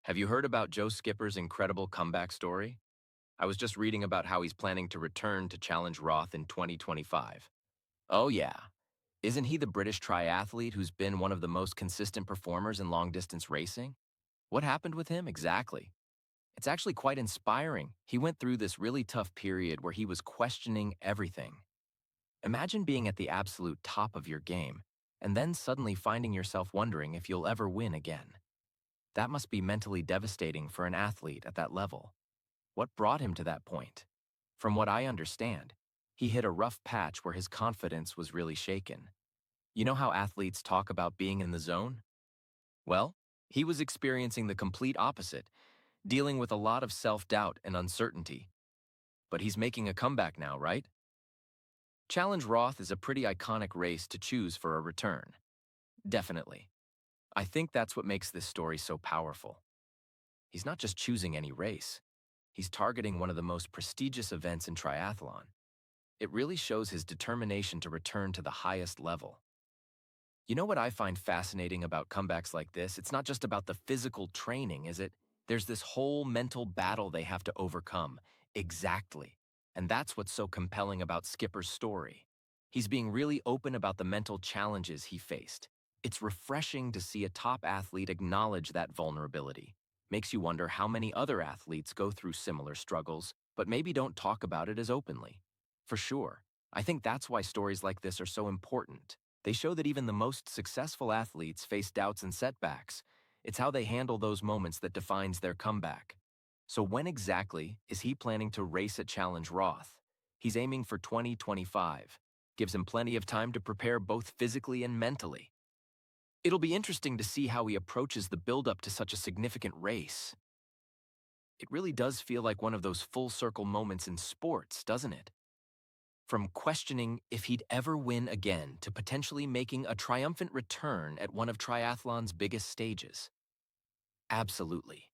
Have you heard about Joe Skipper's incredible comeback story? I was just reading about how he's planning to return to challenge Roth in 2025. Oh, yeah. Isn't he the British triathlete who's been one of the most consistent performers in long distance racing? What happened with him exactly? It's actually quite inspiring. He went through this really tough period where he was questioning everything. Imagine being at the absolute top of your game and then suddenly finding yourself wondering if you'll ever win again. That must be mentally devastating for an athlete at that level. What brought him to that point? From what I understand, he hit a rough patch where his confidence was really shaken. You know how athletes talk about being in the zone? Well, he was experiencing the complete opposite, dealing with a lot of self-doubt and uncertainty. But he's making a comeback now, right? Challenge Roth is a pretty iconic race to choose for a return. Definitely. I think that's what makes this story so powerful. He's not just choosing any race. He's targeting one of the most prestigious events in triathlon. It really shows his determination to return to the highest level. You know what I find fascinating about comebacks like this? It's not just about the physical training, is it? There's this whole mental battle they have to overcome. Exactly. And that's what's so compelling about Skipper's story. He's being really open about the mental challenges he faced. It's refreshing to see a top athlete acknowledge that vulnerability. Makes you wonder how many other athletes go through similar struggles, but maybe don't talk about it as openly. For sure, I think that's why stories like this are so important. They show that even the most successful athletes face doubts and setbacks. It's how they handle those moments that defines their comeback. So when exactly is he planning to race at Challenge Roth? He's aiming for 2025. Gives him plenty of time to prepare both physically and mentally. It'll be interesting to see how he approaches the build-up to such a significant race. It really does feel like one of those full-circle moments in sports, doesn't it? From questioning if he'd ever win again to potentially making a triumphant return at one of triathlon's biggest stages. Absolutely.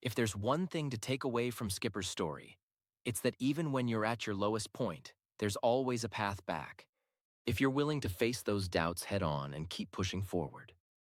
If there's one thing to take away from Skipper's story, it's that even when you're at your lowest point, there's always a path back, if you're willing to face those doubts head on and keep pushing forward.